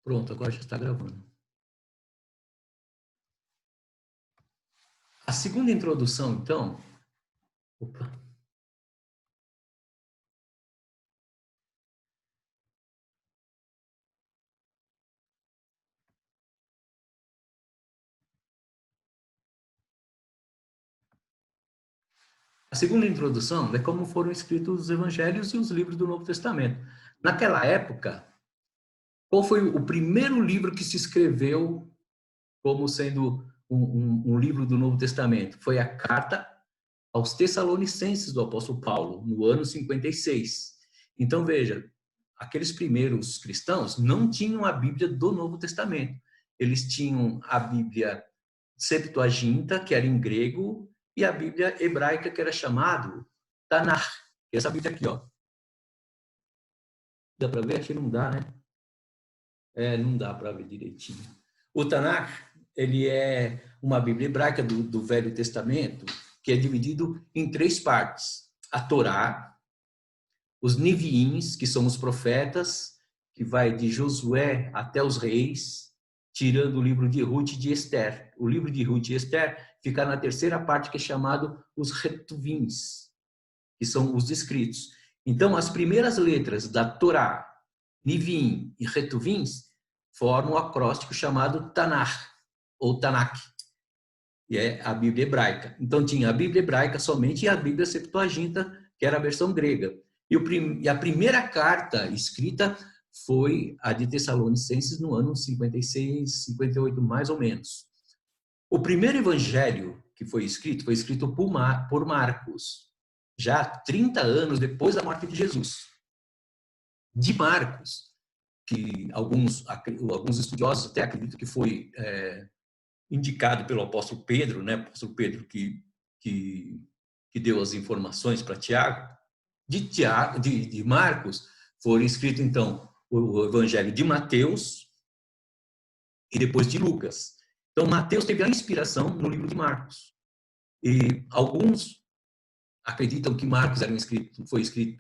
Pronto, agora já está gravando. A segunda introdução, então... Opa. A segunda introdução é como foram escritos os evangelhos e os livros do Novo Testamento. Naquela época, qual foi o primeiro livro que se escreveu como sendo um livro do Novo Testamento? Foi a carta aos Tessalonicenses do apóstolo Paulo, no ano 56. Então, veja, aqueles primeiros cristãos não tinham a Bíblia do Novo Testamento. Eles tinham a Bíblia Septuaginta, que era em grego, e a Bíblia hebraica, que era chamado Tanakh. Essa Bíblia aqui, ó. Dá para ver? Acho que não dá, né? Não dá para ver direitinho. O Tanakh, ele é uma Bíblia hebraica do Velho Testamento, que é dividido em 3 partes. A Torá, os Neviins, que são os profetas, que vai de Josué até os reis, tirando o livro de Ruth e de Esther. O livro de Ruth e Esther fica na terceira parte, que é chamado os Retuvins, que são os escritos. Então, as primeiras letras da Torá, Neviim e Retuvins, formam o acróstico chamado Tanakh, ou Tanakh, que é a Bíblia hebraica. Então, tinha a Bíblia hebraica somente e a Bíblia Septuaginta, que era a versão grega. E a primeira carta escrita foi a de Tessalonicenses no ano 56, 58, mais ou menos. O primeiro evangelho que foi escrito por Marcos, já 30 anos depois da morte de Jesus. De Marcos, que alguns estudiosos até acreditam que foi indicado pelo apóstolo Pedro, né? Apóstolo Pedro que deu as informações para Tiago. De Marcos foram escritos, então, o evangelho de Mateus e depois de Lucas. Então, Mateus teve a inspiração no livro de Marcos. E alguns acreditam que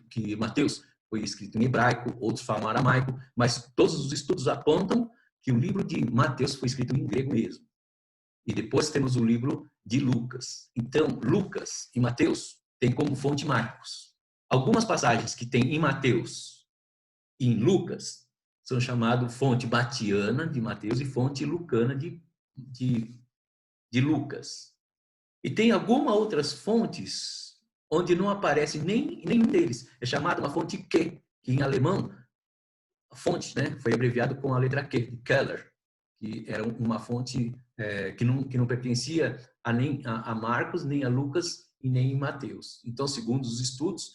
que Mateus foi escrito em hebraico, outros falam aramaico, mas todos os estudos apontam que o livro de Mateus foi escrito em grego mesmo. E depois temos o livro de Lucas. Então, Lucas e Mateus têm como fonte Marcos. Algumas passagens que tem em Mateus e em Lucas são chamadas fonte matiana de Mateus e fonte lucana de Lucas. E tem algumas outras fontes onde não aparece nenhum deles. É chamada uma fonte Q, que em alemão, a fonte, né, foi abreviado com a letra Q, de Keller, que era uma fonte que não pertencia nem a Marcos, nem a Lucas e nem a Mateus. Então, segundo os estudos,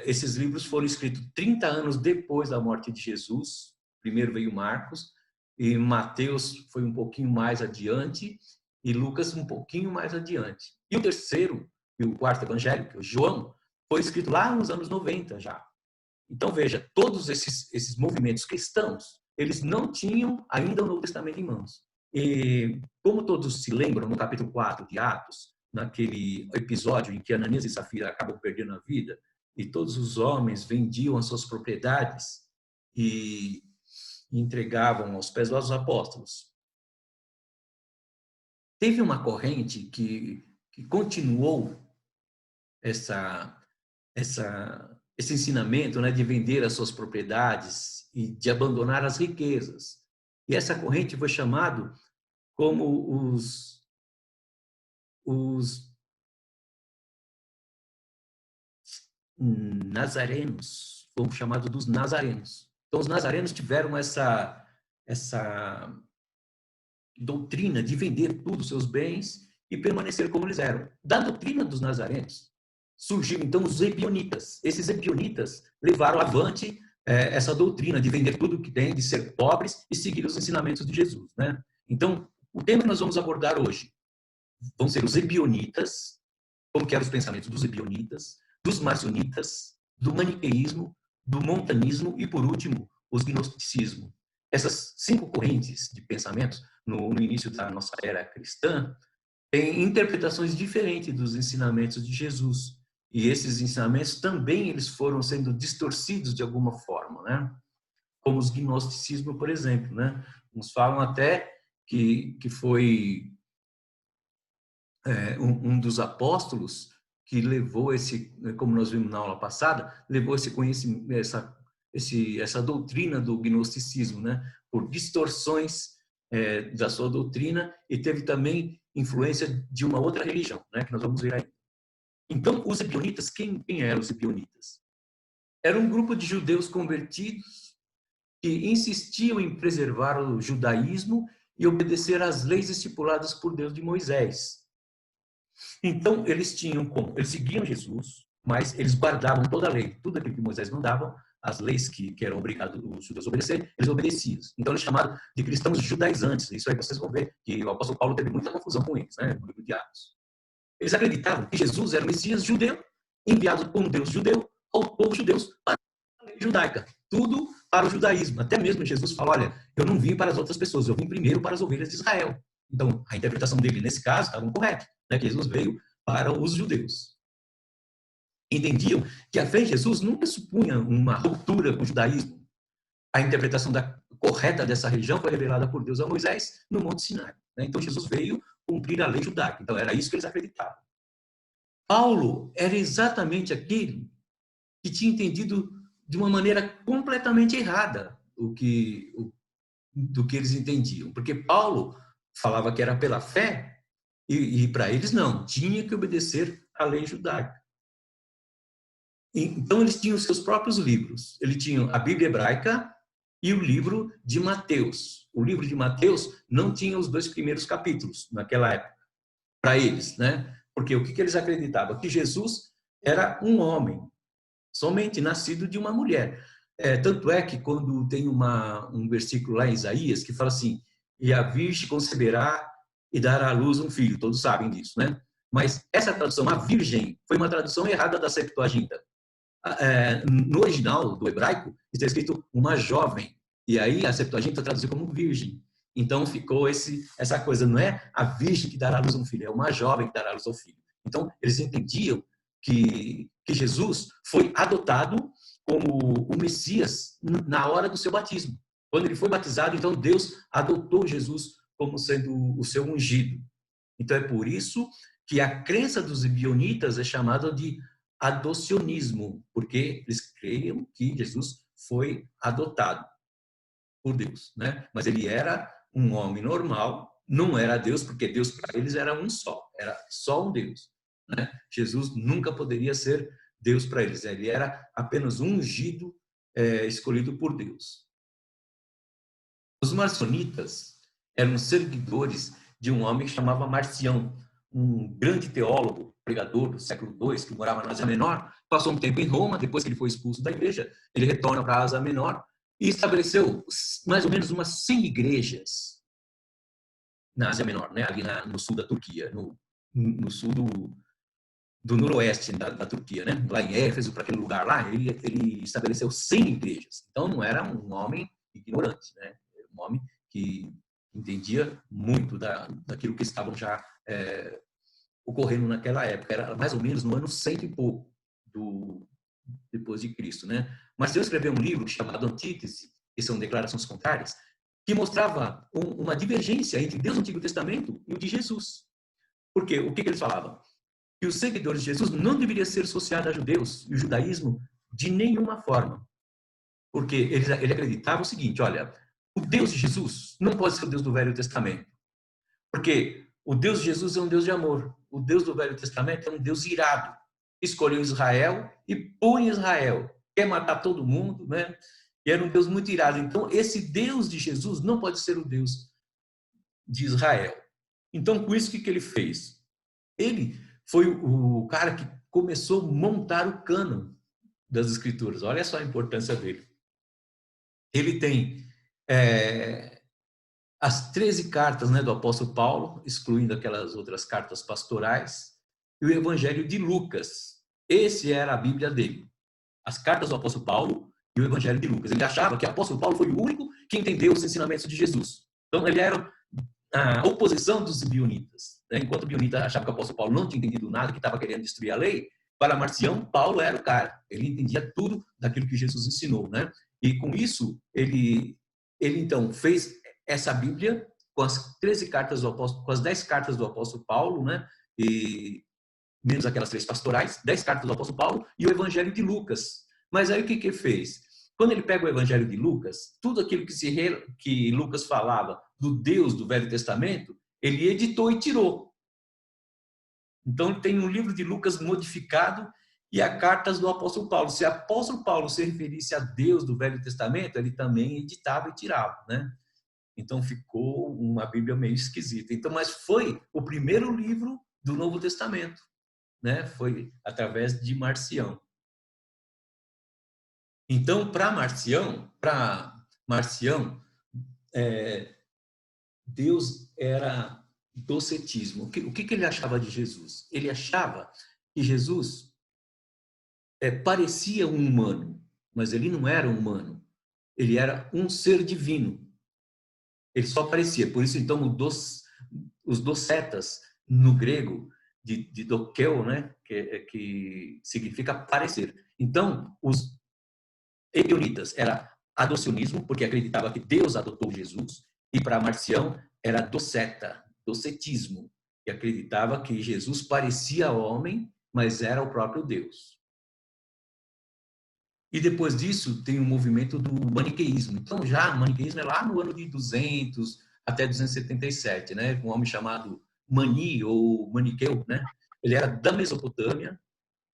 esses livros foram escritos 30 anos depois da morte de Jesus. Primeiro veio Marcos, e Mateus foi um pouquinho mais adiante, e Lucas um pouquinho mais adiante. E o terceiro, e o quarto evangelho, que é o João, foi escrito lá nos anos 90 já. Então, veja, todos esses movimentos cristãos, eles não tinham ainda o Novo Testamento em mãos. E, como todos se lembram, no capítulo 4 de Atos, naquele episódio em que Ananias e Safira acabam perdendo a vida, e todos os homens vendiam as suas propriedades e entregavam aos pés dos apóstolos. Teve uma corrente que continuou esse ensinamento, né, de vender as suas propriedades e de abandonar as riquezas. E essa corrente foi chamado como os nazarenos, fomos chamados dos nazarenos. Então, os nazarenos tiveram essa doutrina de vender todos os seus bens e permanecer como eles eram. Da doutrina dos nazarenos, surgiram, então, os ebionitas. Esses ebionitas levaram avante essa doutrina de vender tudo o que tem, de ser pobres e seguir os ensinamentos de Jesus, né? Então, o tema que nós vamos abordar hoje vão ser os ebionitas, como que eram os pensamentos dos ebionitas, dos marcionitas, do maniqueísmo, do montanismo e, por último, os gnosticismo. Essas 5 correntes de pensamentos, no início da nossa era cristã, têm interpretações diferentes dos ensinamentos de Jesus. E esses ensinamentos também eles foram sendo distorcidos de alguma forma, né? como os gnosticismo, por exemplo, né? Uns falam até que foi um dos apóstolos que levou esse, como nós vimos na aula passada, levou esse conhecimento, essa doutrina do gnosticismo, né? Por distorções da sua doutrina, e teve também influência de uma outra religião, né? Que nós vamos ver aí. Então, os ebionitas, quem eram os ebionitas? Era um grupo de judeus convertidos que insistiam em preservar o judaísmo e obedecer às leis estipuladas por Deus de Moisés. Então, eles seguiam Jesus, mas eles guardavam toda a lei, tudo aquilo que Moisés mandava, as leis que eram obrigados os judeus a obedecer, eles obedeciam. Então, eles chamaram de cristãos judaizantes. Isso aí vocês vão ver que o apóstolo Paulo teve muita confusão com eles, né, no livro de Atos. Eles acreditavam que Jesus era o Messias judeu, enviado por um Deus judeu ao povo judeu para a lei judaica. Tudo para o judaísmo. Até mesmo Jesus fala, olha, eu não vim para as outras pessoas, eu vim primeiro para as ovelhas de Israel. Então, a interpretação dele, nesse caso, estava correta, né? Que Jesus veio para os judeus. Entendiam que a fé em Jesus nunca supunha uma ruptura com o judaísmo. A interpretação correta dessa religião foi revelada por Deus a Moisés no Monte Sinai, né? Então, Jesus veio cumprir a lei judaica. Então, era isso que eles acreditavam. Paulo era exatamente aquele que tinha entendido de uma maneira completamente errada do que eles entendiam. Porque Paulo falava que era pela fé, e para eles não, tinha que obedecer à lei judaica. Então, eles tinham os seus próprios livros. Eles tinham a Bíblia hebraica e o livro de Mateus. O livro de Mateus não tinha os 2 primeiros capítulos naquela época, para eles, né? Porque o que eles acreditavam? Que Jesus era um homem, somente nascido de uma mulher. Tanto é que quando tem um versículo lá em Isaías que fala assim, e a virgem conceberá e dará à luz um filho, todos sabem disso, né? Mas essa tradução, a virgem, foi uma tradução errada da Septuaginta. No original do hebraico, está escrito uma jovem, e aí a Septuaginta traduziu como virgem. Então ficou essa coisa, não é a virgem que dará à luz um filho, é uma jovem que dará à luz ao filho. Então eles entendiam que Jesus foi adotado como o Messias na hora do seu batismo. Quando ele foi batizado, então Deus adotou Jesus como sendo o seu ungido. Então é por isso que a crença dos ebionitas é chamada de adocionismo, porque eles creiam que Jesus foi adotado por Deus, né? Mas ele era um homem normal, não era Deus, porque Deus para eles era um só, era só um Deus, né? Jesus nunca poderia ser Deus para eles, ele era apenas um ungido escolhido por Deus. Os marcionitas eram seguidores de um homem que chamava Marcião, um grande teólogo, pregador do século II, que morava na Ásia Menor, passou um tempo em Roma, depois que ele foi expulso da igreja, ele retorna para a Ásia Menor e estabeleceu mais ou menos umas 100 igrejas na Ásia Menor, né? Ali no sul da Turquia, no sul do noroeste da Turquia, né? Lá em Éfeso, para aquele lugar lá, ele estabeleceu 100 igrejas. Então, não era um homem ignorante, né? Era um homem que entendia muito daquilo que estavam já ocorrendo naquela época. Era mais ou menos no ano 100 e pouco depois de Cristo, né? Mas Deus escreveu um livro chamado Antítese, que são declarações contrárias, que mostrava uma divergência entre Deus do Antigo Testamento e o de Jesus. Porque o que eles falavam? Que os seguidores de Jesus não deveriam ser associados a judeus e o judaísmo de nenhuma forma. Porque ele acreditava o seguinte, olha, o Deus de Jesus não pode ser o Deus do Velho Testamento. Porque o Deus de Jesus é um Deus de amor. O Deus do Velho Testamento é um Deus irado. Escolheu Israel e põe Israel. Quer matar todo mundo, né? E era um Deus muito irado. Então, esse Deus de Jesus não pode ser o Deus de Israel. Então, com isso, o que ele fez? Ele foi o cara que começou a montar o cânon das Escrituras. Olha só a importância dele. Ele tem as 13 cartas, né, do apóstolo Paulo, excluindo aquelas outras cartas pastorais, e o Evangelho de Lucas. Esse era a Bíblia dele. As cartas do apóstolo Paulo e o Evangelho de Lucas. Ele achava que o apóstolo Paulo foi o único que entendeu os ensinamentos de Jesus. Então, ele era a oposição dos bionitas. Enquanto o bionita achava que o apóstolo Paulo não tinha entendido nada, que estava querendo destruir a lei, para Marcião, Paulo era o cara. Ele entendia tudo daquilo que Jesus ensinou, né? E com isso, ele então fez essa Bíblia com as 13 cartas do apóstolo, com as 10 cartas do apóstolo Paulo, né? E menos aquelas 3 pastorais, 10 cartas do apóstolo Paulo e o Evangelho de Lucas. Mas aí o que ele fez? Quando ele pega o Evangelho de Lucas, tudo aquilo que Lucas falava do Deus do Velho Testamento, ele editou e tirou. Então ele tem um livro de Lucas modificado e as cartas do apóstolo Paulo. Se o apóstolo Paulo se referisse a Deus do Velho Testamento, ele também editava e tirava, né? Então ficou uma Bíblia meio esquisita. Então, mas foi o primeiro livro do Novo Testamento, né? Foi através de Marcião. Então, para Marcião, Deus era docetismo. O que ele achava de Jesus? Ele achava que Jesus parecia um humano, mas ele não era um humano. Ele era um ser divino. Ele só parecia. Por isso, então, os docetas, no grego, de dokel, né, que significa parecer. Então, os ebionitas era adocionismo, porque acreditava que Deus adotou Jesus, e para Marcião era docetismo, que acreditava que Jesus parecia homem, mas era o próprio Deus. E depois disso tem o movimento do maniqueísmo. Então já o maniqueísmo é lá no ano de 200 até 277, né? Um homem chamado Mani ou Maniqueu, né? Ele era da Mesopotâmia,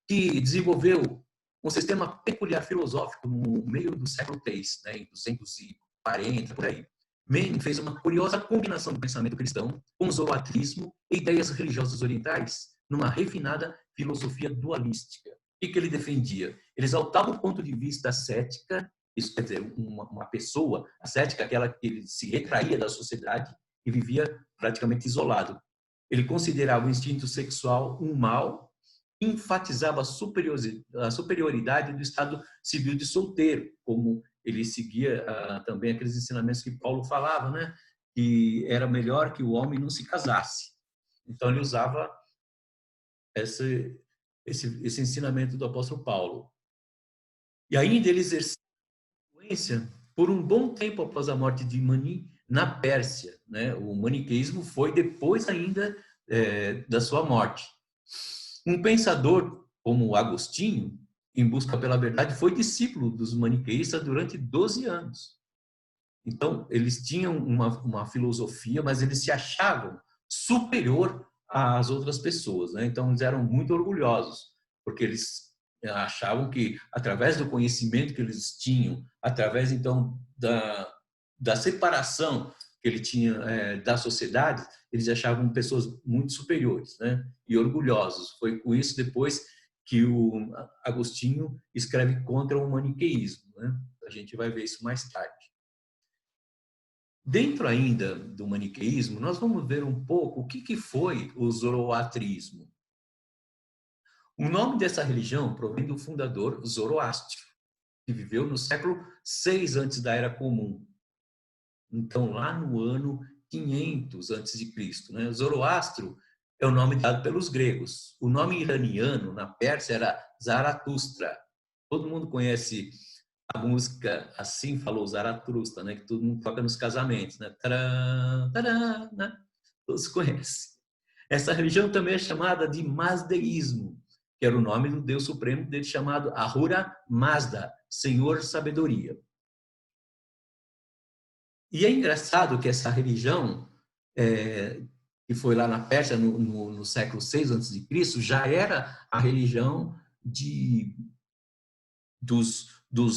que desenvolveu um sistema peculiar filosófico no meio do século III, né? Em 240 por aí. Mani fez uma curiosa combinação do pensamento cristão com o zoroatrismo e ideias religiosas orientais numa refinada filosofia dualística. O que ele defendia? Ele exaltava o ponto de vista cética, isso quer dizer, uma pessoa, a cética, aquela que ele se retraía da sociedade e vivia praticamente isolado. Ele considerava o instinto sexual um mal, enfatizava a superioridade do estado civil de solteiro, como ele seguia também aqueles ensinamentos que Paulo falava, né? Que era melhor que o homem não se casasse. Então ele usava esse ensinamento do apóstolo Paulo. E ainda ele exerceu influência por um bom tempo após a morte de Mani na Pérsia, né? O maniqueísmo foi depois ainda da sua morte. Um pensador como Agostinho, em busca pela verdade, foi discípulo dos maniqueístas durante 12 anos. Então, eles tinham uma filosofia, mas eles se achavam superior às outras pessoas, né? Então, eles eram muito orgulhosos, porque eles achavam que, através do conhecimento que eles tinham, através, então, da separação que ele tinha da sociedade, eles achavam pessoas muito superiores, né? E orgulhosos. Foi com isso depois que o Agostinho escreve contra o maniqueísmo, né? A gente vai ver isso mais tarde. Dentro ainda do maniqueísmo, nós vamos ver um pouco o que foi o zoroatrismo. O nome dessa religião provém do fundador Zoroastro, que viveu no século 6 antes da Era Comum. Então, lá no ano 500 antes de Cristo, né? Zoroastro é o nome dado pelos gregos. O nome iraniano na Pérsia era Zaratustra. Todo mundo conhece a música Assim Falou Zaratustra, né? Que todo mundo toca nos casamentos, né? Tará, tará, né? Todos conhecem. Essa religião também é chamada de Mazdeísmo, que era o nome do Deus Supremo dele, chamado Ahura Mazda, Senhor Sabedoria. E é engraçado que essa religião, que foi lá na Pérsia no século VI a.C., já era a religião dos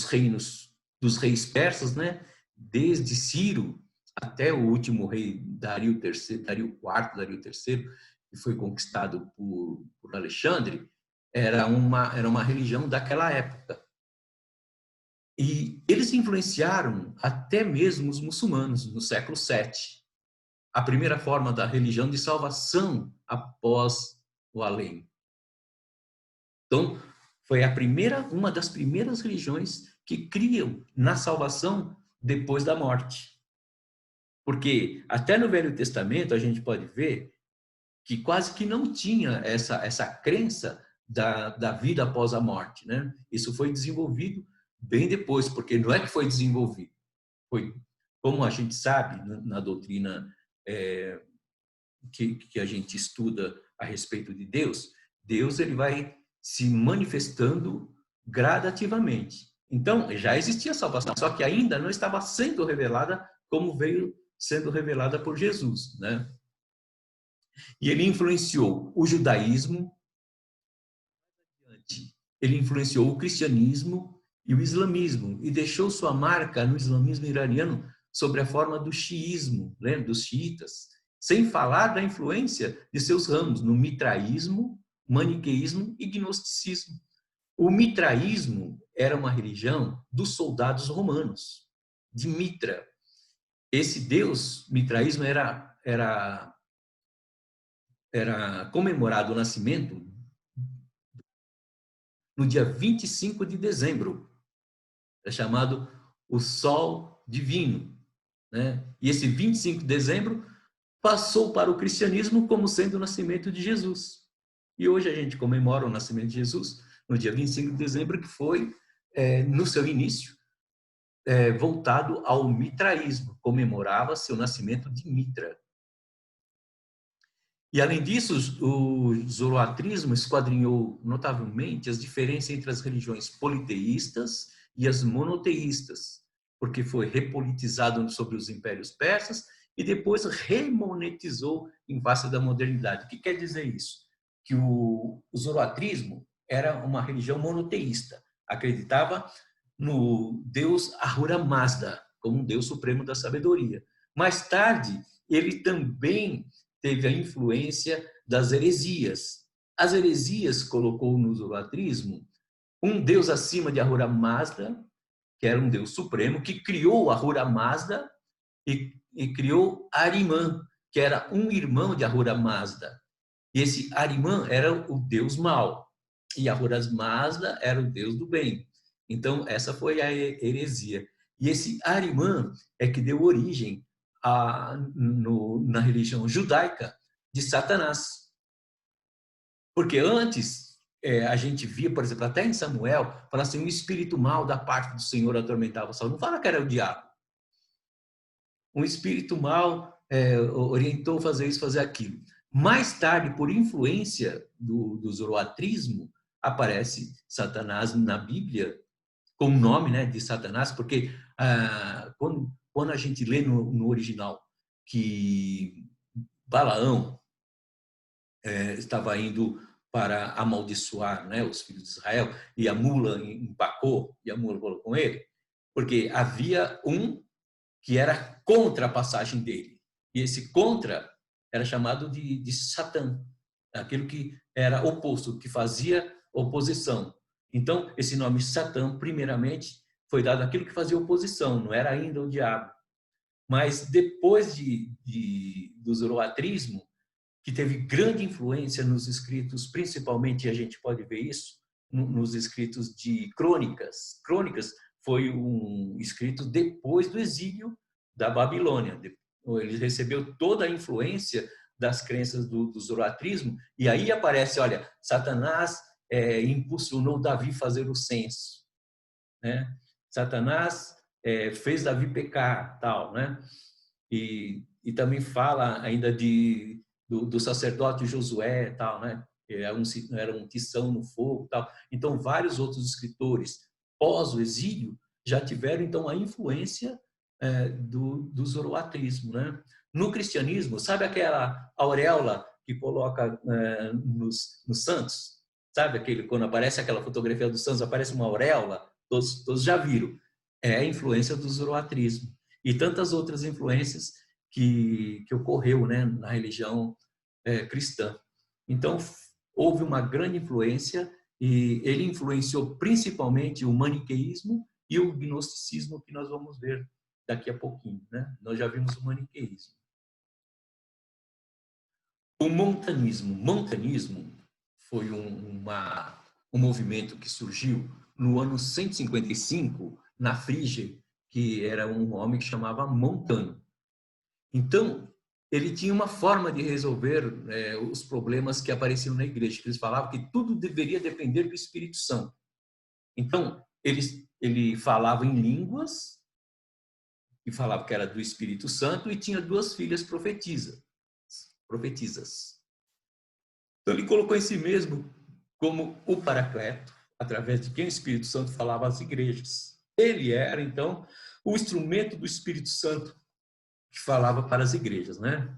reis persas, né? Desde Ciro até o último rei Dario IV, Dario III, que foi conquistado por Alexandre, era uma religião daquela época. E eles influenciaram até mesmo os muçulmanos no século VII. A primeira forma da religião de salvação após o além. Então, foi uma das primeiras religiões que criam na salvação depois da morte. Porque até no Velho Testamento a gente pode ver que quase que não tinha essa crença da vida após a morte, né? Isso foi desenvolvido bem depois, porque não é que foi desenvolvido. Foi, como a gente sabe na doutrina que a gente estuda a respeito de Deus, Deus ele vai se manifestando gradativamente. Então, já existia salvação, só que ainda não estava sendo revelada como veio sendo revelada por Jesus, né? E ele influenciou o judaísmo, ele influenciou o cristianismo e o islamismo, e deixou sua marca no islamismo iraniano sobre a forma do xiismo, lembra? Dos xiitas, sem falar da influência de seus ramos no mitraísmo, maniqueísmo e gnosticismo. O mitraísmo era uma religião dos soldados romanos, de Mitra. Esse deus mitraísmo era comemorado o nascimento no dia 25 de dezembro. É chamado o Sol Divino, né? E esse 25 de dezembro passou para o cristianismo como sendo o nascimento de Jesus. E hoje a gente comemora o nascimento de Jesus no dia 25 de dezembro, que foi, no seu início, voltado ao mitraísmo. Comemorava-se o nascimento de Mitra. E, além disso, o zoroatrismo esquadrinhou notavelmente as diferenças entre as religiões politeístas e as monoteístas, porque foi repolitizado sobre os impérios persas e depois remonetizou em face da modernidade. O que quer dizer isso? Que o zoroatrismo era uma religião monoteísta, acreditava no deus Ahura Mazda, como um deus supremo da sabedoria. Mais tarde, ele também teve a influência das heresias. As heresias colocou no zoroatrismo um deus acima de Ahura Mazda, que era um deus supremo, que criou Ahura Mazda e criou Ahriman, que era um irmão de Ahura Mazda. E esse Ahriman era o deus mau, e Ahura Mazda era o deus do bem. Então, essa foi a heresia. E esse Ahriman é que deu origem na religião judaica de Satanás. Porque antes a gente via, por exemplo, até em Samuel, fala assim, um espírito mau da parte do Senhor atormentava Saul. Não fala que era o diabo. Um espírito mau orientou fazer isso, fazer aquilo. Mais tarde, por influência do zoroatrismo, aparece Satanás na Bíblia, com o nome, né, de Satanás, porque quando a gente lê no original que Balaão estava indo para amaldiçoar, né, os filhos de Israel, e a mula empacou, e a mula falou com ele, porque havia um que era contra a passagem dele. E esse contra era chamado de Satã, aquilo que era oposto, que fazia oposição. Então, esse nome Satã, primeiramente, foi dado àquilo que fazia oposição, não era ainda o diabo. Mas depois do zoroatrismo, que teve grande influência nos escritos, principalmente, a gente pode ver isso, nos escritos de Crônicas. Crônicas foi um escrito depois do exílio da Babilônia. Ele recebeu toda a influência das crenças do zoroatrismo, e aí aparece, olha, Satanás impulsionou Davi a fazer o censo, né? Satanás fez Davi pecar, tal, né? E também fala ainda do sacerdote Josué, tal, né? Era um tição no fogo, tal. Então, vários outros escritores pós o exílio já tiveram então a influência do zoroatrismo, né? No cristianismo, sabe aquela auréola que coloca nos santos? Sabe aquele, quando aparece aquela fotografia dos santos, aparece uma auréola? Todos já viram. É a influência do zoroatrismo. E tantas outras influências que ocorreu, né, na religião cristã. Então, houve uma grande influência e ele influenciou principalmente o maniqueísmo e o gnosticismo, que nós vamos ver daqui a pouquinho, né? Nós já vimos o maniqueísmo. O montanismo. Montanismo foi um movimento que surgiu no ano 155, na Frígia, que era um homem que chamava Montano. Então, ele tinha uma forma de resolver os problemas que apareciam na igreja, que eles falavam que tudo deveria depender do Espírito Santo. Então, eles ele falava em línguas, e falava que era do Espírito Santo, e tinha 2 filhas profetisas. Então ele colocou em si mesmo como o Paracleto, através de quem o Espírito Santo falava às igrejas. Ele era, então, o instrumento do Espírito Santo que falava para as igrejas, né?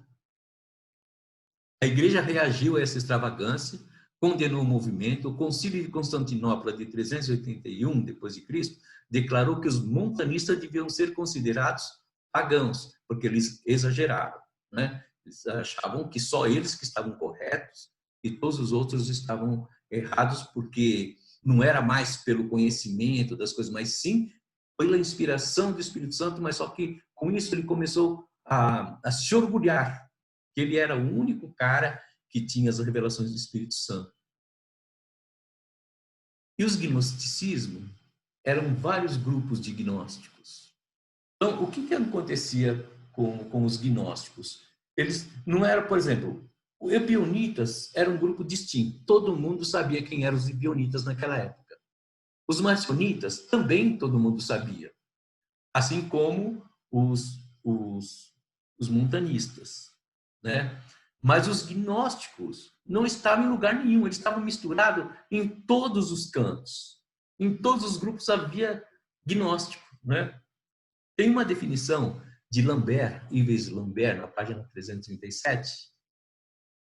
A igreja reagiu a essa extravagância, condenou o movimento. O Concílio de Constantinopla de 381 depois de Cristo declarou que os montanistas deviam ser considerados pagãos, porque eles exageraram, né? Eles achavam que só eles que estavam corretos e todos os outros estavam errados, porque não era mais pelo conhecimento das coisas, mas sim pela inspiração do Espírito Santo. Mas só que com isso ele começou a se orgulhar que ele era o único cara que tinha as revelações do Espírito Santo. E os gnosticismos eram vários grupos de gnósticos. Então, o que acontecia com os gnósticos? Eles não eram, por exemplo, os ebionitas era um grupo distinto. Todo mundo sabia quem eram os ebionitas naquela época. Os marcionitas também todo mundo sabia. Assim como os montanistas, né? Mas os gnósticos não estavam em lugar nenhum, eles estavam misturados em todos os cantos. Em todos os grupos havia gnóstico, né? Tem uma definição de Lambert, Yves Lambert, na página 337,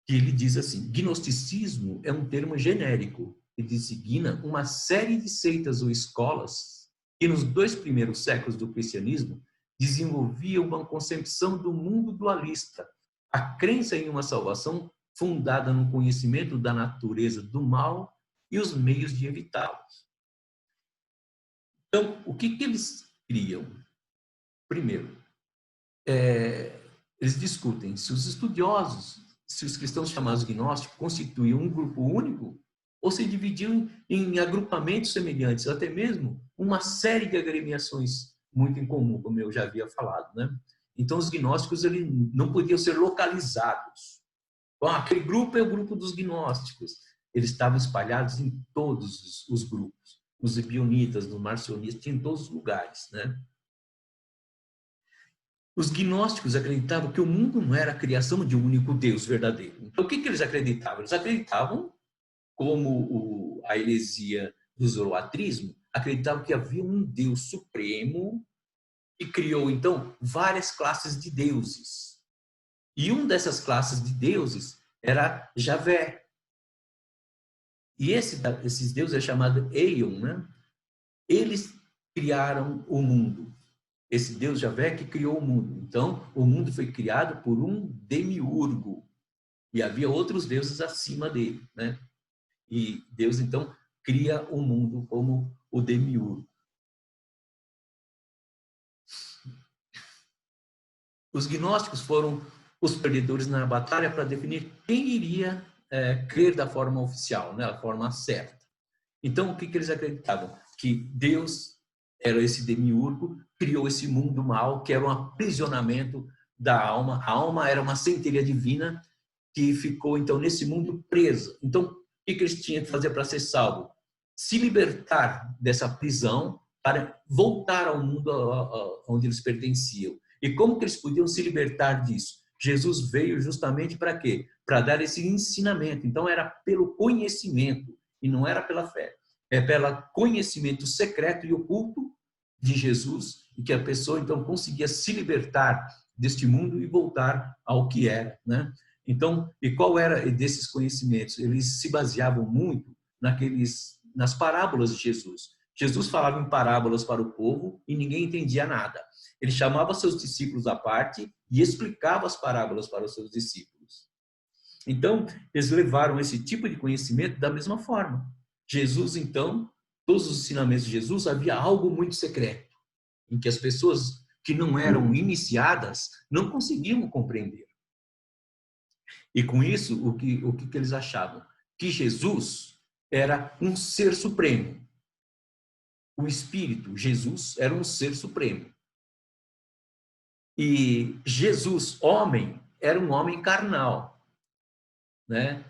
que ele diz assim: gnosticismo é um termo genérico que designa uma série de seitas ou escolas que nos 2 primeiros séculos do cristianismo desenvolviam uma concepção do mundo dualista, a crença em uma salvação fundada no conhecimento da natureza do mal e os meios de evitá-los. Então, o que eles criam? Primeiro, eles discutem se os estudiosos, se os cristãos chamados gnósticos constituíam um grupo único ou se dividiam em agrupamentos semelhantes, até mesmo uma série de agremiações muito em comum, como eu já havia falado, né? Então, os gnósticos eles não podiam ser localizados. Bom, aquele grupo é o grupo dos gnósticos. Eles estavam espalhados em todos os grupos. Nos ebionitas, nos marcionistas, em todos os lugares, né? Os gnósticos acreditavam que o mundo não era a criação de um único Deus verdadeiro. Então, o que eles acreditavam? Eles acreditavam, como a heresia do zoroatrismo, acreditavam que havia um Deus supremo que criou, então, várias classes de deuses. E uma dessas classes de deuses era Javé. E esses deuses é chamado Eion, né? Eles criaram o mundo. Esse Deus Javé que criou o mundo. Então, o mundo foi criado por um demiurgo. E havia outros deuses acima dele, né? E Deus, então, cria o mundo como o demiurgo. Os gnósticos foram os perdedores na batalha para definir quem iria crer da forma oficial, né? Da forma certa. Então, o que eles acreditavam? Que Deus era esse demiurgo, criou esse mundo mal, que era um aprisionamento da alma. A alma era uma centelha divina que ficou, então, nesse mundo presa. Então, o que eles tinham que fazer para ser salvo? Se libertar dessa prisão para voltar ao mundo onde eles pertenciam. E como que eles podiam se libertar disso? Jesus veio justamente para quê? Para dar esse ensinamento. Então, era pelo conhecimento e não era pela fé. É pelo conhecimento secreto e oculto de Jesus e que a pessoa, então, conseguia se libertar deste mundo e voltar ao que era, né? Então, e qual era desses conhecimentos? Eles se baseavam muito nas parábolas de Jesus. Jesus falava em parábolas para o povo e ninguém entendia nada. Ele chamava seus discípulos à parte e explicava as parábolas para os seus discípulos. Então, eles levaram esse tipo de conhecimento da mesma forma. Jesus, então, todos os ensinamentos de Jesus, havia algo muito secreto, em que as pessoas que não eram iniciadas não conseguiam compreender. E com isso, o que eles achavam? Que Jesus era um ser supremo. O Espírito, Jesus, era um ser supremo. E Jesus, homem, era um homem carnal, né?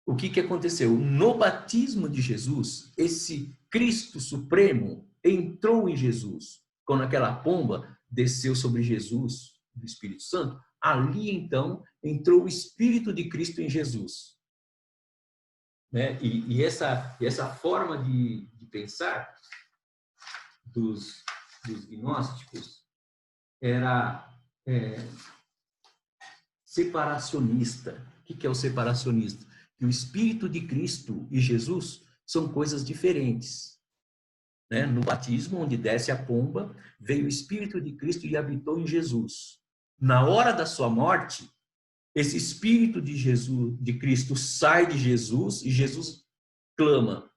O que aconteceu? No batismo de Jesus, esse Cristo Supremo entrou em Jesus. Quando aquela pomba desceu sobre Jesus, do Espírito Santo, ali então entrou o Espírito de Cristo em Jesus. Né? E essa forma de pensar dos gnósticos era separacionista. O que é o separacionista? Que o Espírito de Cristo e Jesus são coisas diferentes. Né? No batismo, onde desce a pomba, veio o Espírito de Cristo e habitou em Jesus. Na hora da sua morte, esse Espírito de Jesus, de Cristo, sai de Jesus e Jesus clama: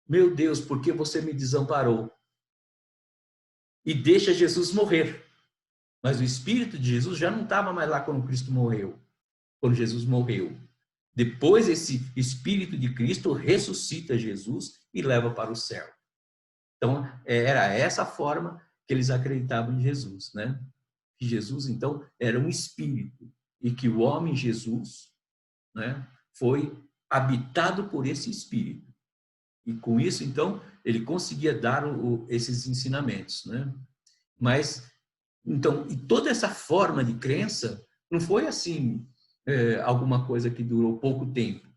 meu Deus, por que você me desamparou? E deixa Jesus morrer. Mas o Espírito de Jesus já não estava mais lá quando Cristo morreu, quando Jesus morreu. Depois, esse Espírito de Cristo ressuscita Jesus e leva para o céu. Então, era essa forma que eles acreditavam em Jesus, né? Que Jesus, então, era um Espírito e que o homem Jesus, né, foi habitado por esse Espírito. E com isso, então, ele conseguia dar esses ensinamentos, né? Mas, então, e toda essa forma de crença não foi assim, alguma coisa que durou pouco tempo.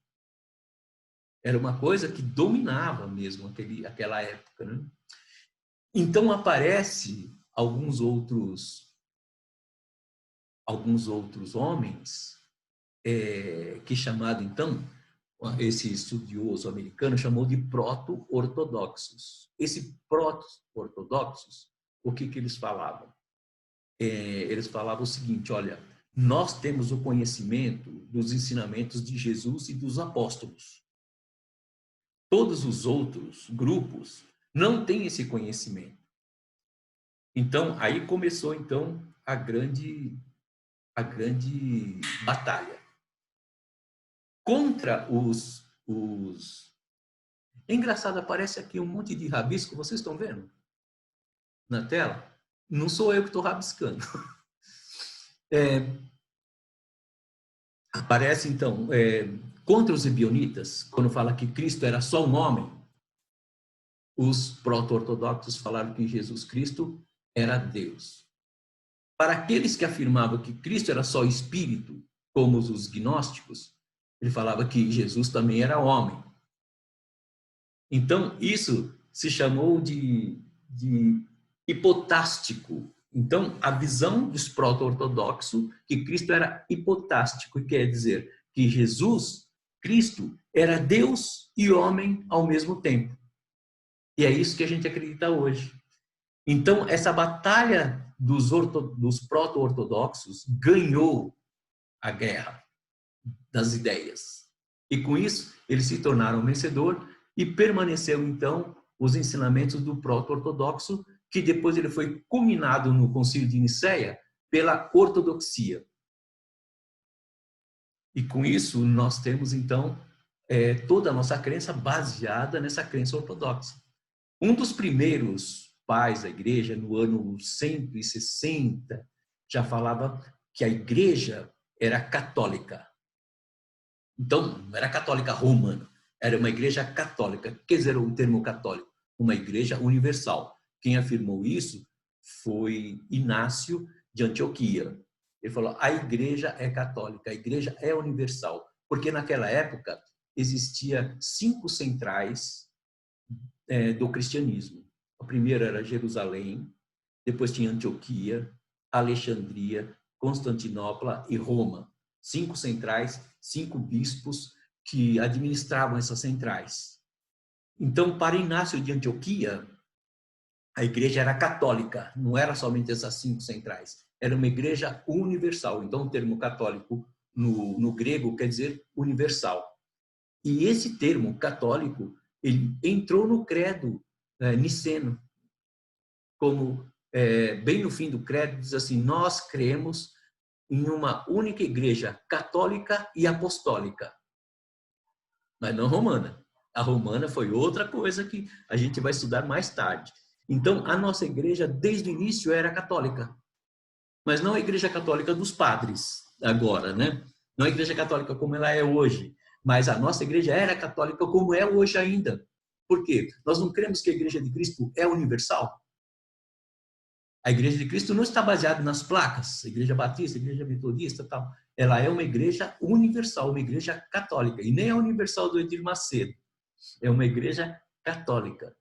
Era uma coisa que dominava mesmo aquela época, né? Então, aparece alguns outros homens que chamado, então, esse estudioso americano chamou de proto-ortodoxos. Esse proto-ortodoxos, o que eles falavam? Eles falavam o seguinte: olha, nós temos o conhecimento dos ensinamentos de Jesus e dos apóstolos. Todos os outros grupos não têm esse conhecimento. Então, aí começou então a grande batalha contra os... É engraçado, aparece aqui um monte de rabisco, vocês estão vendo na tela? Não sou eu que estou rabiscando. Aparece então, contra os ebionitas, quando fala que Cristo era só um homem, os proto-ortodoxos falaram que Jesus Cristo era Deus. Para aqueles que afirmavam que Cristo era só espírito, como os gnósticos, ele falava que Jesus também era homem. Então, isso se chamou de hipotástico. Então, a visão dos proto-ortodoxos, que Cristo era hipotástico, quer dizer que Jesus, Cristo, era Deus e homem ao mesmo tempo. E é isso que a gente acredita hoje. Então, essa batalha dos proto-ortodoxos ganhou a guerra das ideias. E com isso, eles se tornaram vencedor e permaneceu, então, os ensinamentos do proto-ortodoxo, que depois ele foi culminado no Concílio de Nicéia pela ortodoxia. E com isso, nós temos, então, toda a nossa crença baseada nessa crença ortodoxa. Um dos primeiros pais da igreja, no ano 160, já falava que a igreja era católica. Então, não era católica romana, era uma igreja católica. O que dizer o termo católico? Uma igreja universal. Quem afirmou isso foi Inácio de Antioquia. Ele falou: a igreja é católica, a igreja é universal. Porque naquela época existia 5 centrais do cristianismo. A primeira era Jerusalém, depois tinha Antioquia, Alexandria, Constantinopla e Roma. 5 centrais, 5 bispos que administravam essas centrais. Então, para Inácio de Antioquia, a igreja era católica, não era somente essas 5 centrais, era uma igreja universal. Então, o termo católico no grego quer dizer universal. E esse termo católico, ele entrou no credo niceno, como bem no fim do credo diz assim: nós cremos em uma única igreja católica e apostólica, mas não romana. A romana foi outra coisa que a gente vai estudar mais tarde. Então, a nossa igreja, desde o início, era católica, mas não a igreja católica dos padres agora, né? Não a igreja católica como ela é hoje, mas a nossa igreja era católica como é hoje ainda. Por quê? Nós não cremos que a Igreja de Cristo é universal. A Igreja de Cristo não está baseada nas placas, a Igreja Batista, a Igreja Metodista, tal. Ela é uma igreja universal, uma igreja católica. E nem a universal do Edir Macedo. É uma igreja católica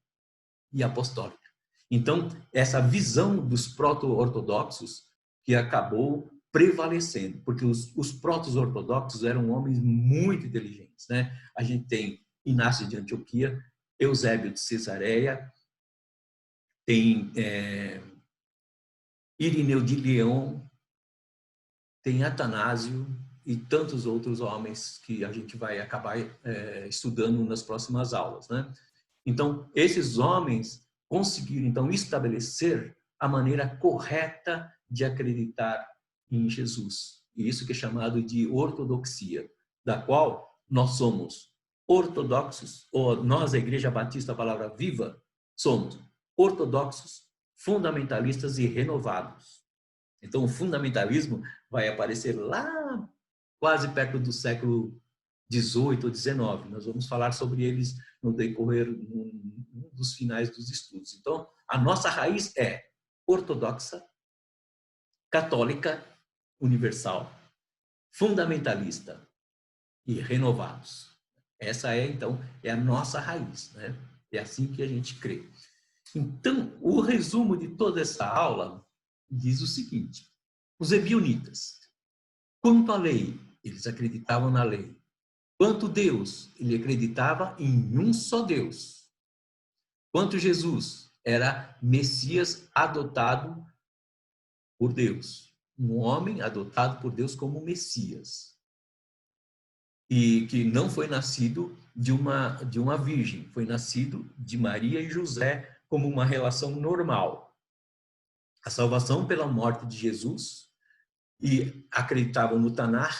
e apostólica. Então, essa visão dos proto-ortodoxos que acabou prevalecendo, porque os proto-ortodoxos eram homens muito inteligentes, né? A gente tem Inácio de Antioquia, Eusébio de Cesareia, tem Irineu de Leão, tem Atanásio e tantos outros homens que a gente vai acabar estudando nas próximas aulas, né? Então, esses homens conseguiram, então, estabelecer a maneira correta de acreditar em Jesus. E isso que é chamado de ortodoxia, da qual nós somos ortodoxos, ou nós, a Igreja Batista, a Palavra Viva, somos ortodoxos, fundamentalistas e renovados. Então, o fundamentalismo vai aparecer lá quase perto do século 18 ou 19. Nós vamos falar sobre eles no decorrer dos finais dos estudos. Então, a nossa raiz é ortodoxa, católica, universal, fundamentalista e renovados. Essa então é a nossa raiz, né? É assim que a gente crê. Então, o resumo de toda essa aula diz o seguinte: os ebionitas, quanto à lei, eles acreditavam na lei. Quanto Deus, ele acreditava em um só Deus. Quanto Jesus, era Messias adotado por Deus. Um homem adotado por Deus como Messias. E que não foi nascido de uma virgem, foi nascido de Maria e José como uma relação normal. A salvação pela morte de Jesus, e acreditavam no Tanar,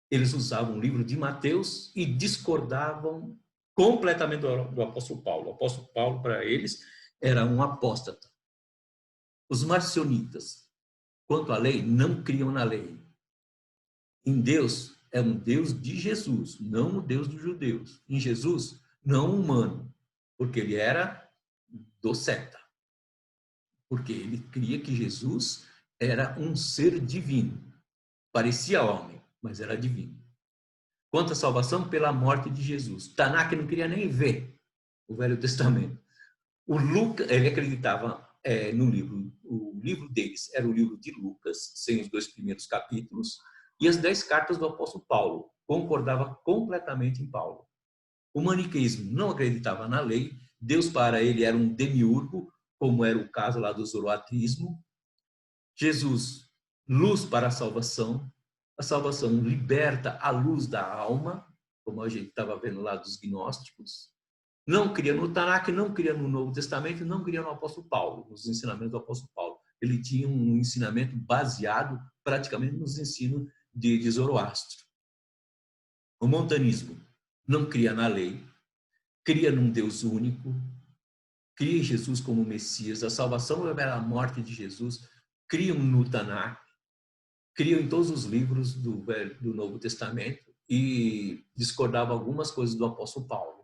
eles usavam o livro de Mateus e discordavam completamente do apóstolo Paulo. O apóstolo Paulo, para eles, era um apóstata. Os marcionitas, quanto à lei, não criam na lei. Em Deus, é um Deus de Jesus, não o Deus dos judeus. Em Jesus, não humano, porque ele era doceta. Porque ele cria que Jesus era um ser divino. Parecia homem, mas era divino. Quanto à salvação pela morte de Jesus. Tanakh não queria nem ver o Velho Testamento. O Lucas, ele acreditava no livro, o livro deles era o livro de Lucas, sem os 2 primeiros capítulos, e as 10 cartas do apóstolo Paulo. Concordava completamente em Paulo. O maniqueísmo não acreditava na lei, Deus para ele era um demiurgo, como era o caso lá do zoroatrismo. Jesus, luz para a salvação liberta a luz da alma, como a gente estava vendo lá dos gnósticos. Não cria no Tanakh, não cria no Novo Testamento, não cria no apóstolo Paulo, nos ensinamentos do apóstolo Paulo. Ele tinha um ensinamento baseado praticamente nos ensinos de Zoroastro. O montanismo não cria na lei, cria num Deus único, cria Jesus como Messias, a salvação era a morte de Jesus, criam no Tanakh, criam em todos os livros do Novo Testamento e discordavam algumas coisas do apóstolo Paulo.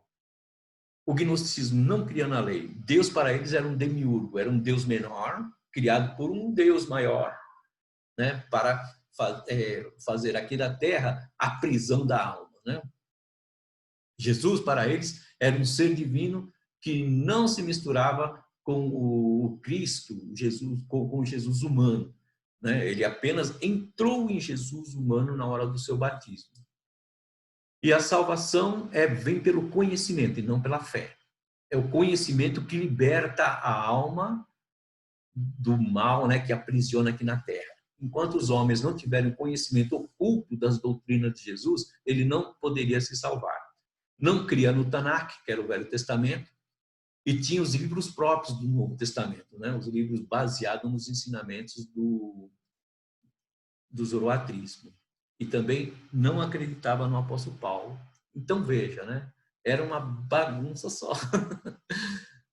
O gnosticismo não cria na lei. Deus para eles era um demiurgo, era um Deus menor, criado por um Deus maior, né, para fazer aqui da terra a prisão da alma, né? Jesus para eles era um ser divino que não se misturava com o Cristo, Jesus, com o Jesus humano, né? Ele apenas entrou em Jesus humano na hora do seu batismo. E a salvação vem pelo conhecimento e não pela fé. É o conhecimento que liberta a alma do mal, né, que aprisiona aqui na terra. Enquanto os homens não tiverem conhecimento oculto das doutrinas de Jesus, ele não poderia se salvar. Não cria no Tanakh, que era o Velho Testamento, e tinha os livros próprios do Novo Testamento, né, os livros baseados nos ensinamentos do zoroatrismo. E também não acreditava no apóstolo Paulo. Então veja, né, era uma bagunça só.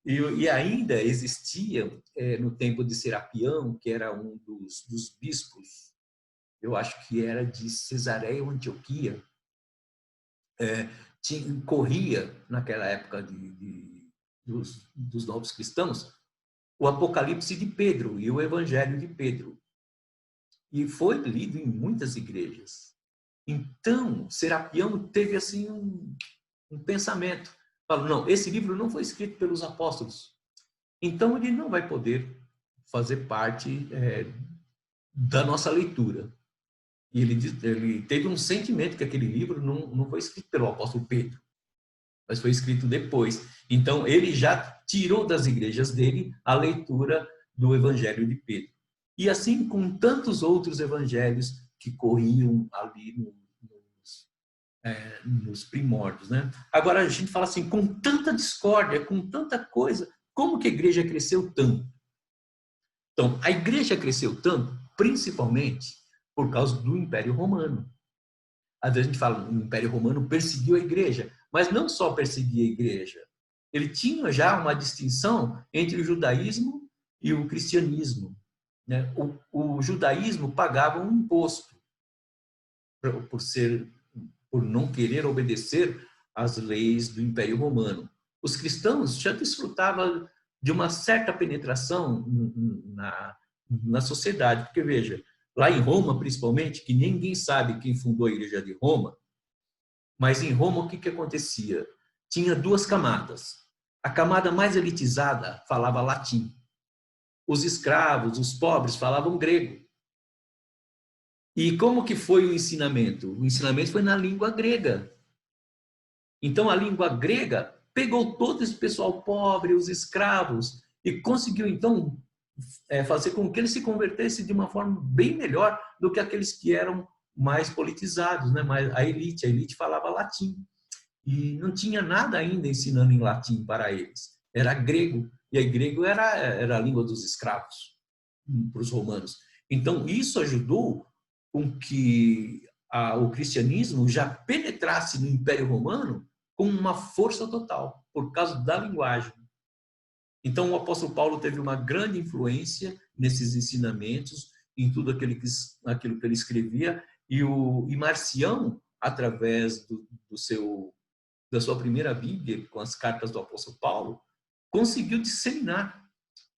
E ainda existia, no tempo de Serapião, que era um dos bispos, eu acho que era de Cesareia ou Antioquia, corria, naquela época dos novos cristãos, o Apocalipse de Pedro e o Evangelho de Pedro. E foi lido em muitas igrejas. Então, Serapião teve assim um pensamento. Falou, não, esse livro não foi escrito pelos apóstolos. Então, ele não vai poder fazer parte da nossa leitura. E ele teve um sentimento que aquele livro não foi escrito pelo apóstolo Pedro, mas foi escrito depois. Então, ele já tirou das igrejas dele a leitura do Evangelho de Pedro. E assim com tantos outros evangelhos que corriam ali nos primórdios, né? Agora, a gente fala assim, com tanta discórdia, com tanta coisa, como que a igreja cresceu tanto? Então, a igreja cresceu tanto, principalmente por causa do Império Romano. Às vezes a gente fala, o Império Romano perseguiu a igreja, mas não só perseguia a igreja. Ele tinha já uma distinção entre o judaísmo e o cristianismo. Né? O judaísmo pagava um imposto por não querer obedecer às leis do Império Romano. Os cristãos já desfrutavam de uma certa penetração na sociedade, porque veja, lá em Roma, principalmente, que ninguém sabe quem fundou a Igreja de Roma, mas em Roma o que acontecia? Tinha duas camadas. A camada mais elitizada falava latim. Os escravos, os pobres falavam grego. E como que foi o ensinamento? O ensinamento foi na língua grega. Então a língua grega pegou todo esse pessoal pobre, os escravos, e conseguiu então fazer com que eles se convertessem de uma forma bem melhor do que aqueles que eram mais politizados, né? Mas a elite falava latim. E não tinha nada ainda ensinando em latim para eles. Era grego. E aí grego era a língua dos escravos para os romanos. Então, isso ajudou com que o cristianismo já penetrasse no Império Romano com uma força total, por causa da linguagem. Então, o apóstolo Paulo teve uma grande influência nesses ensinamentos, em tudo aquilo que ele escrevia, e Marcião, através da sua primeira Bíblia, com as cartas do apóstolo Paulo, conseguiu disseminar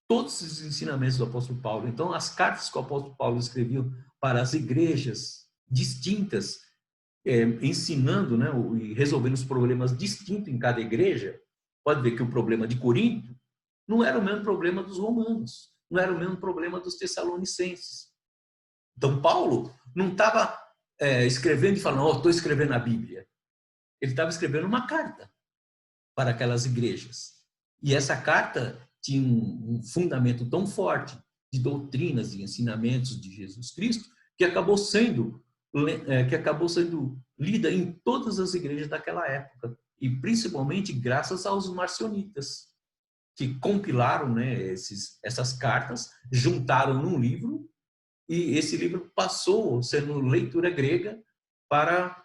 todos os ensinamentos do apóstolo Paulo. Então, as cartas que o apóstolo Paulo escreveu para as igrejas distintas, ensinando, né, e resolvendo os problemas distintos em cada igreja, pode ver que o problema de Corinto não era o mesmo problema dos romanos, não era o mesmo problema dos tessalonicenses. Então, Paulo não estava escrevendo e falando, estou escrevendo a Bíblia. Ele estava escrevendo uma carta para aquelas igrejas. E essa carta tinha um fundamento tão forte de doutrinas e ensinamentos de Jesus Cristo que acabou sendo lida em todas as igrejas daquela época, e principalmente graças aos marcionitas, que compilaram, né, essas cartas, juntaram num livro, e esse livro passou sendo leitura grega para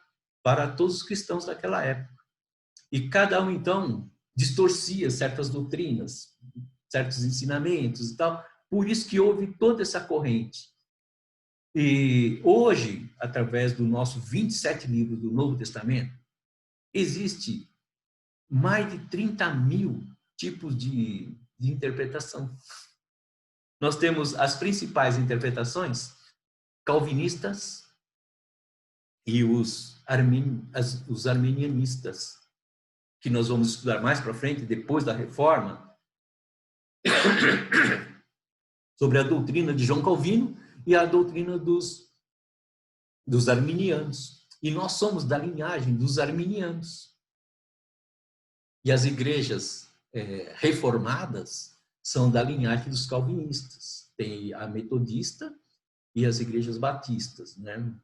todos os cristãos daquela época. E cada um, então, distorcia certas doutrinas, certos ensinamentos e tal. Por isso que houve toda essa corrente. E hoje, através do nosso 27 livros do Novo Testamento, existe mais de 30.000 tipos de interpretação. Nós temos as principais interpretações calvinistas e os arminianistas, que nós vamos estudar mais para frente, depois da Reforma, sobre a doutrina de João Calvino e a doutrina dos arminianos. E nós somos da linhagem dos arminianos. E as igrejas reformadas são da linhagem dos calvinistas. Tem a metodista e as igrejas batistas, né?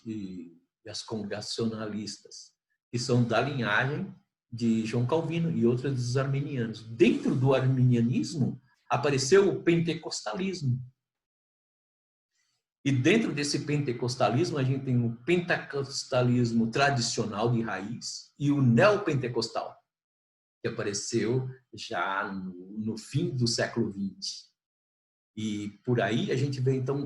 E as congregacionalistas, que são da linhagem de João Calvino e outras dos arminianos. Dentro do arminianismo apareceu o pentecostalismo. E dentro desse pentecostalismo a gente tem o pentecostalismo tradicional de raiz e o neopentecostal, que apareceu já no fim do século XX. E por aí a gente vê, então,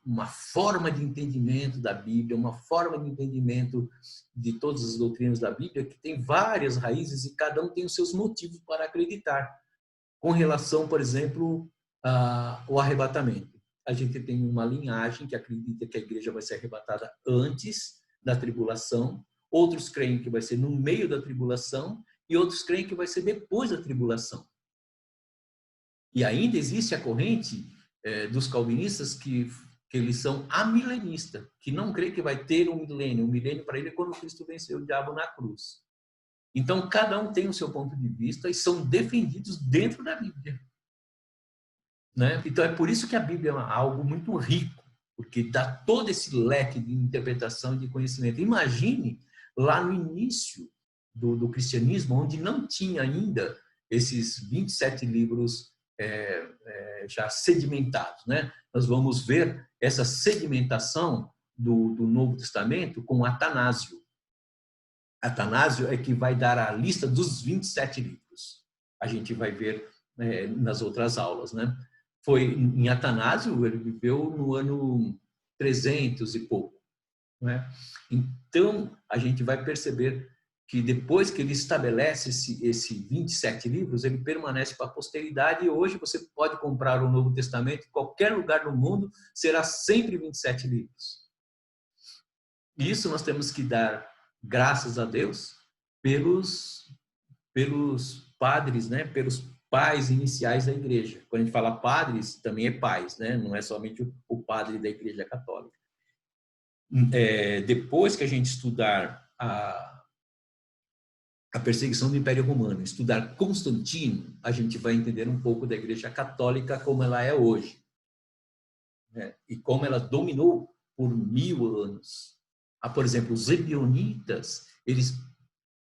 uma forma de entendimento da Bíblia, uma forma de entendimento de todas as doutrinas da Bíblia, que tem várias raízes e cada um tem os seus motivos para acreditar. Com relação, por exemplo, ao arrebatamento. A gente tem uma linhagem que acredita que a igreja vai ser arrebatada antes da tribulação, outros creem que vai ser no meio da tribulação e outros creem que vai ser depois da tribulação. E ainda existe a corrente dos calvinistas que eles são amilenistas, que não creem que vai ter um milênio. O milênio para ele é quando Cristo venceu o diabo na cruz. Então, cada um tem o seu ponto de vista e são defendidos dentro da Bíblia. Né? Então, é por isso que a Bíblia é algo muito rico, porque dá todo esse leque de interpretação e de conhecimento. Imagine lá no início do cristianismo, onde não tinha ainda esses 27 livros já sedimentados. Né? Nós vamos ver essa sedimentação do Novo Testamento com Atanásio. Atanásio é que vai dar a lista dos 27 livros. A gente vai ver nas outras aulas. Né? Foi em Atanásio, ele viveu no ano 300 e pouco. Né? Então, a gente vai perceber que depois que ele estabelece esse 27 livros, ele permanece para a posteridade e hoje você pode comprar o Novo Testamento em qualquer lugar do mundo, será sempre 27 livros. E isso nós temos que dar graças a Deus pelos padres, né? Pelos pais iniciais da igreja. Quando a gente fala padres, também é pais, né? Não é somente o padre da igreja católica. Depois que a gente estudar a perseguição do Império Romano, estudar Constantino, a gente vai entender um pouco da igreja católica como ela é hoje. Né? E como ela dominou por 1000 anos. Por exemplo, os ebionitas, eles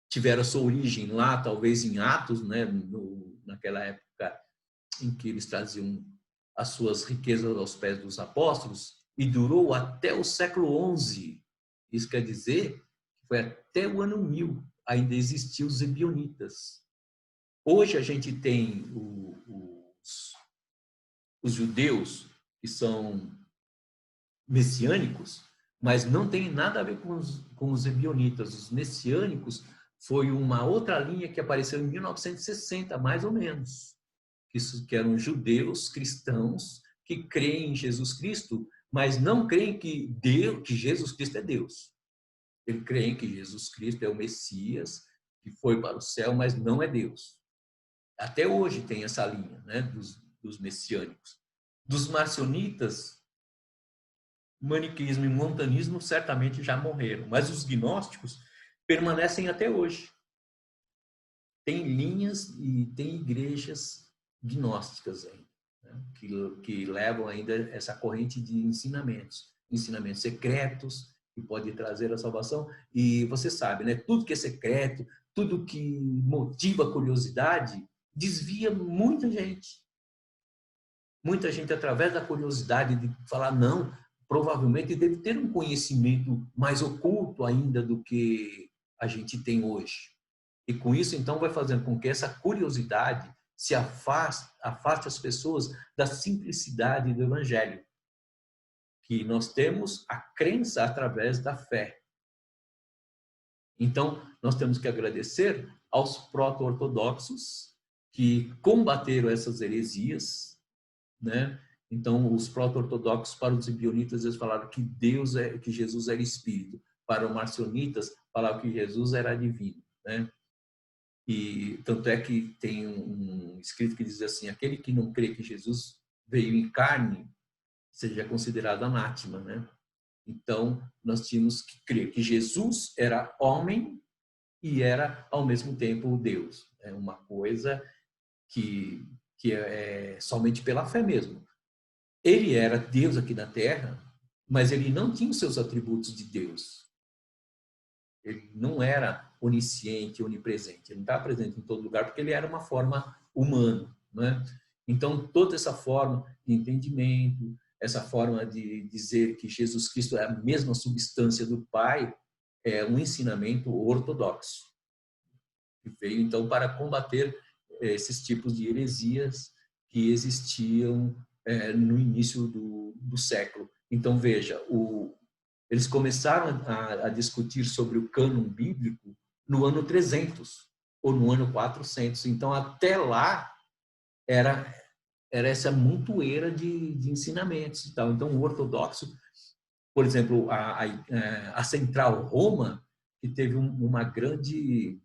tiveram a sua origem lá, talvez em Atos, né? Naquela época em que eles traziam as suas riquezas aos pés dos apóstolos, e durou até o século XI. Isso quer dizer que foi até o ano 1000 ainda existiam os ebionitas. Hoje a gente tem os judeus, que são messiânicos, mas não tem nada a ver com os ebionitas. Os messiânicos foi uma outra linha que apareceu em 1960, mais ou menos, que eram judeus cristãos que creem em Jesus Cristo, mas não creem que Jesus Cristo é Deus. Eles creem que Jesus Cristo é o Messias, que foi para o céu, mas não é Deus. Até hoje tem essa linha, né, dos messiânicos. Dos marcionitas, maniqueísmo e montanismo certamente já morreram, mas os gnósticos permanecem até hoje. Tem linhas e tem igrejas gnósticas ainda, né? que levam ainda essa corrente de ensinamentos secretos que pode trazer a salvação. E você sabe, né? Tudo que é secreto, tudo que motiva a curiosidade, desvia muita gente. Muita gente, através da curiosidade de falar, não, provavelmente deve ter um conhecimento mais oculto ainda do que a gente tem hoje. E com isso, então, vai fazendo com que essa curiosidade se afaste as pessoas da simplicidade do Evangelho. Que nós temos a crença através da fé. Então, nós temos que agradecer aos proto-ortodoxos que combateram essas heresias, né? Então, os proto-ortodoxos, para os ebionitas, eles falaram que que Jesus era espírito. Para os marcionitas, falaram que Jesus era divino, né? E tanto é que tem um escrito que diz assim: aquele que não crê que Jesus veio em carne seja considerado anátema, né? Então, nós tínhamos que crer que Jesus era homem e era, ao mesmo tempo, Deus. É uma coisa que é somente pela fé mesmo. Ele era Deus aqui na Terra, mas ele não tinha os seus atributos de Deus. Ele não era onisciente, onipresente. Ele não estava presente em todo lugar porque ele era uma forma humana, né? Então, toda essa forma de entendimento, essa forma de dizer que Jesus Cristo é a mesma substância do Pai, é um ensinamento ortodoxo. Que veio, então, para combater esses tipos de heresias que existiam no início do século. Então, veja, eles começaram a discutir sobre o cânon bíblico no ano 300 ou no ano 400. Então, até lá, era essa montoeira de ensinamentos e tal. Então, o ortodoxo, por exemplo, a Central Roma, que teve uma grande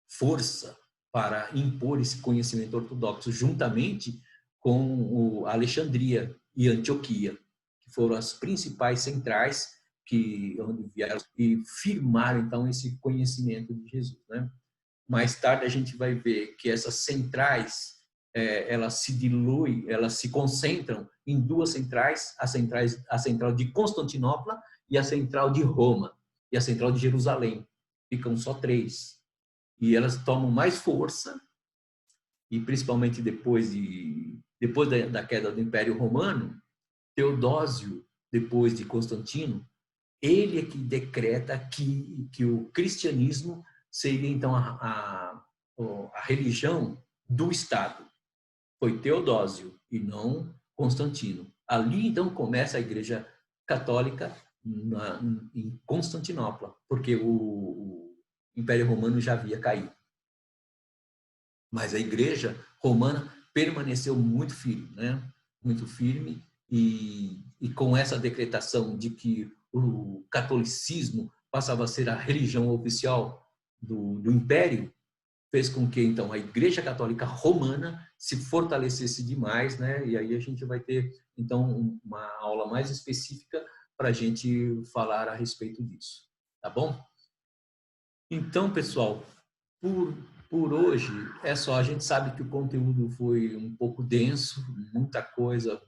força para impor esse conhecimento ortodoxo, juntamente com a Alexandria e Antioquia, que foram as principais centrais onde vieram e firmaram, então, esse conhecimento de Jesus, né? Mais tarde a gente vai ver que essas centrais, elas se diluem, elas se concentram em duas centrais, a central de Constantinopla e a central de Roma, e a central de Jerusalém. Ficam só três. E elas tomam mais força, e principalmente depois da queda do Império Romano, Teodósio, depois de Constantino, ele é que decreta que o cristianismo seria, então, a religião do Estado. Foi Teodósio e não Constantino. Ali, então, começa a Igreja Católica em Constantinopla, porque o Império Romano já havia caído. Mas a Igreja Romana permaneceu muito firme, né? Muito firme, e com essa decretação de que o catolicismo passava a ser a religião oficial do Império, fez com que, então, a Igreja Católica Romana se fortalecesse demais, né? E aí a gente vai ter, então, uma aula mais específica para a gente falar a respeito disso, tá bom? Então, pessoal, por hoje é só. A gente sabe que o conteúdo foi um pouco denso, muita coisa